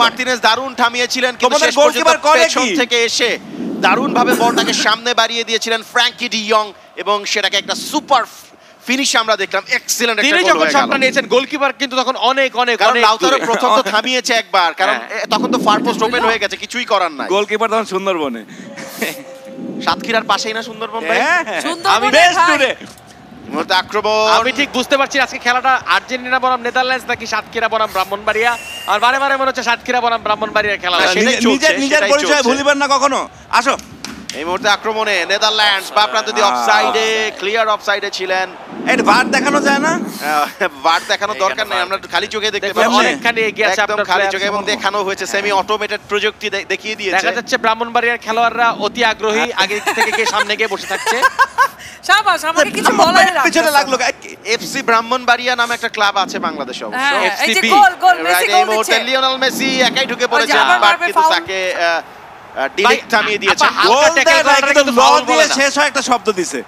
Martinez দারুণ থামিয়েছিলেন, কিন্তু শেষ পর্যন্ত পেছন থেকে এসে দারুণভাবে বলটাকে সামনে বাড়িয়ে দিয়েছিলেন ফ্র্যাঙ্কি ডি ইয়ং, এবং সেটাকে একটা সুপার ফিনিশ আমরা দেখলাম। এক্সিলেন্ট একটা গোল হয়ে গেল। নিয়েছেন গোলকিপার কিন্তু তখন অনেক কারণ লাউতারো প্রথম তো থামিয়েছে একবার, কারণ তখন তো ফার পোস্ট ওপেন হয়ে গেছে, কিছুই করার নাই। গোলকিপার তখন সুন্দরবনে, সাতক্ষীরার পাশেই না সুন্দরবন ভাই? আমি বেস্ট টুডে আমি ঠিক বুঝতে পারছি আজকে খেলাটা আর্জেন্টিনা বনাম নেদারল্যান্ডস নাকি সাতক্ষীরা বনাম ব্রাহ্মণবাড়িয়া, আর বারে বারে মনে হচ্ছে সাতক্ষীরা বনাম ব্রাহ্মণবাড়িয়ার খেলা। নিজের পরিচয় ভুলিবেন না কখনো। আসো, এই মুহূর্তে আক্রমণে নেদারল্যান্ডস বা প্রান্ত দিয়ে অফসাইডে, ক্লিয়ার অফসাইডে ছিলেন। এই ভার দেখানো যায় না? ভার দেখানোর দরকার নেই, আমরা খালি চোখে দেখতে পাচ্ছি অনেকখানি এগিয়ে আছে একদম খালি চোখে, এবং দেখানো হয়েছে সেমি অটোমেটেড প্রযুক্তি দেখিয়ে দিয়েছে। দেখা যাচ্ছে ব্রাহ্মণবাড়িয়ার খেলোয়াড়রা অতি আগ্রহী, আগে থেকে গিয়ে সামনে গিয়ে বসে থাকছে। শাবাশ, আমাকে কিছু বলার না। পিছনে লাগলো। এফসি ব্রাহ্মণবাড়িয়া নামে একটা ক্লাব আছে বাংলাদেশে অবশ্য। এই যে গোল মেসি গোল দিচ্ছে। লিওনেল মেসি একাই ঢুকে পড়েছে, বাট কিন্তু তাকে ডিরেক্ট থামিয়ে দিয়েছে। গোল ট্যাকল করাটা কিন্তু ফাউল দিয়ে শেষ হয় একটা শব্দ দিছে।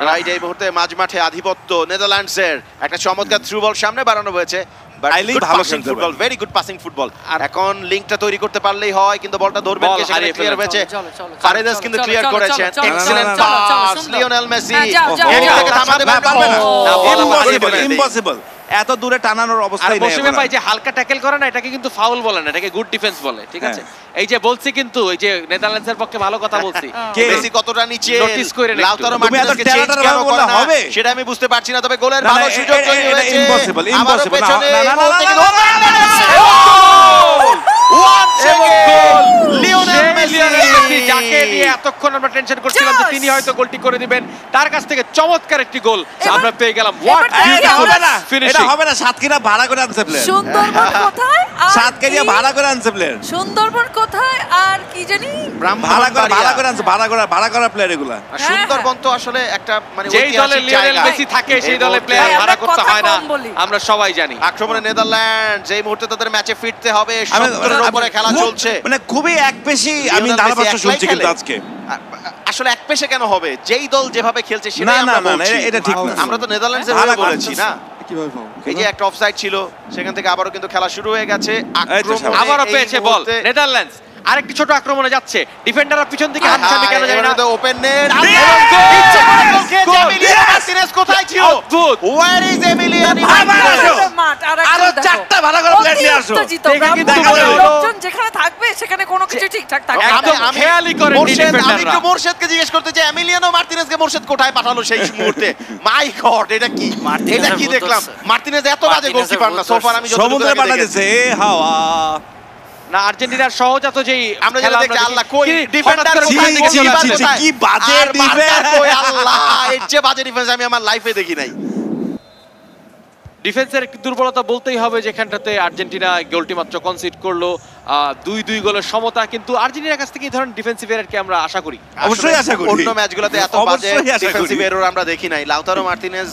রাইট, এই মুহূর্তে মাঝমাঠে আধিপত্য নেদারল্যান্ডসের। একটা চমৎকার থ্রু বল সামনে বাড়ানো হয়েছে, ভালো football, very good passing football. এখন লিংকটা তৈরি করতে পারলেই হয়, কিন্তু বলটা ধরবেন কে, সেখানে ক্লিয়ার হয়েছে। ফারেদেস কিন্তু ক্লিয়ার করেছেন। এক্সিলেন্ট পাস লিওনেল মেসি, এটাকে থামাতে পারবেন না। ইম্পসিবল, এত দূরে টানানোর অবস্থাই নেই। মৌসুমে ভাই যে হালকা ট্যাকল করে না, এটাকে কিন্তু ফাউল বলে না, এটাকে গুড ডিফেন্স বলে। ঠিক আছে, এই যে বলছি কিন্তু এই যে নেদারল্যান্ডসের পক্ষে ভালো কথা বলছি। মেসি কতটা নিচে নোটিস করে লাউতারো মার্টিনেজকে চেঞ্জ কেন করে না সেটা আমি বুঝতে পারছি না, তবে গোলের ভালো সুযোগ তৈরি হয়েছে। Impossible, impossible. লিওনেল মেসি, যাকে নিয়ে এতক্ষণ আমরা টেনশন করছিলাম যে তিনি হয়তো গোলটি করে দিবেন, তার কাছ থেকে চমৎকার একটি গোল আমরা পেয়ে গেলাম। What beautiful finishing! এটা হবে না, সাতক্ষীরা ভাড়া করে আনছে প্লেয়ার। সুন্দরবন কোথায়? সাতক্ষীরা ভাড়া করে আনছে প্লেয়ার। সুন্দরবন কোথায় আর কি জানি? ভাড়া করা প্লেয়ার এগুলা। সুন্দরবন তো আসলে একটা মানে যেই দলে লিওনেল মেসি থাকে সেই দলে প্লেয়ার ভাড়া করতে হয় না, আমরা সবাই জানি। আক্রমণে নেদারল্যান্ডস, এই মুহূর্তে তাদের ম্যাচে ফিরতে হবে। 70 এর উপরে খেলা চলছে, মানে খুবই একপেশি। আমি ধারাভাষ্য শুনছি কিন্তু আজকে আসলে এক পেশে কেন হবে? যেই দল যেভাবে খেলছে সেটাই আমরা বলছি। এটা ঠিক না, আমরা তো নেদারল্যান্ডসের হয়ে বলেছি না। এই যে একটা অফসাইড ছিল, সেখান থেকে আবারও কিন্তু খেলা শুরু হয়ে গেছে। আবারও পেয়েছে বল নেদারল্যান্ডস, আরেকটি ছোট আক্রমণে যাচ্ছে, ডিফেন্ডাররা পিছন দিকে হাঁটছে, আমি কেন জানি না। ওপেন নেট, এমিলিয়ানো মার্টিনেজ কোথায় ছিল? Where is Emiliano Martinez? আরো চারটা ভালো করে প্লেয়ার নিয়ে আসো। লোকজন যেখানে থাকবে সেখানে কোনো কিছু ঠিকঠাক থাকবে। আমি খেয়ালই করে ডিফেন্ডাররা। আমি একটু মোরশেদকে জিজ্ঞেস করতে চাই, এমিলিয়ানো মার্টিনেজকে মোরশেদ কোথায় পাঠালো সেই মুহূর্তে? মাই গড, এটা কি? এটা কি দেখলাম? মার্টিনেজ এত বাজে গোলকিপার না সোফার, আমি যতটুকু সমুদ্রে পাঠা দিয়েছে হাওয়া না। আর্জেন্টিনার সহজাত যেই আমরা যেটা দেখি, আল্লাহ কই ডিফেন্ডার কি বাজে ডিফেন্স, আল্লাহ এর যে বাজে ডিফেন্স আমি আমার লাইফে দেখি নাই। ডিফেন্সের একটি দুর্বলতা বলতেই হবে, যেখানটাতে আর্জেন্টিনা গোলটি মাত্র কনসিড করলো। 2-2 গোলের সমতা, কিন্তু আর্জেন্টিনার কাছ থেকে এই ধরনের ডিফেন্সিভ এররকে আমরা আশা করি, অবশ্যই আশা করি। অন্য ম্যাচগুলোতে এত বাজে ডিফেন্সিভ এরর আমরা দেখি নাই। Lautaro Martinez